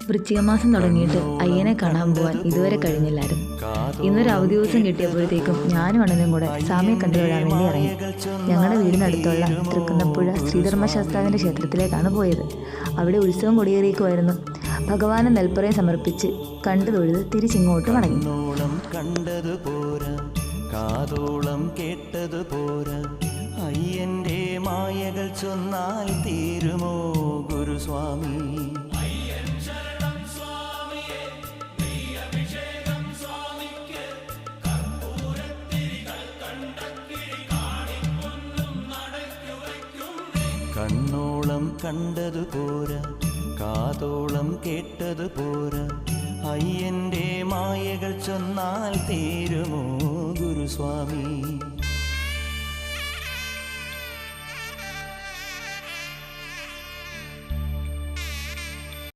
വൃശ്ചികമാസം തുടങ്ങിയിട്ട് അയ്യനെ കാണാൻ പോകാൻ ഇതുവരെ കഴിഞ്ഞില്ലായിരുന്നു. ഇന്നൊരു അവധി ദിവസം കിട്ടിയപ്പോഴത്തേക്കും ഞാനും അണ്ണനും കൂടെ സ്വാമിയെ കണ്ടുവിടാൻ വേണ്ടി ഇറങ്ങി. ഞങ്ങളുടെ വീടിനടുത്തുള്ള തൃക്കുന്നപ്പുഴ ശ്രീധർമ്മശാസ്താവിൻ്റെ ക്ഷേത്രത്തിലേക്കാണ് പോയത്. അവിടെ ഉത്സവം കൊടിയേറിക്കുമായിരുന്നു. ഭഗവാന് നെൽപ്പറയും സമർപ്പിച്ച് കണ്ടു തൊഴുത് തിരിച്ചിങ്ങോട്ട് മടങ്ങി. കാതോളം കേട്ടതു പോരാ, അയ്യന്റെ മായകൾ ചൊന്നാൽ തീരുമോ ഗുരുസ്വാമി? കണ്ണോളം കണ്ടതു പോരാ, കാതോളം കേട്ടതു പോരാ, അയ്യന്റെ മായകൾ ചൊന്നാൽ തീരുമോ ഗുരുസ്വാമി?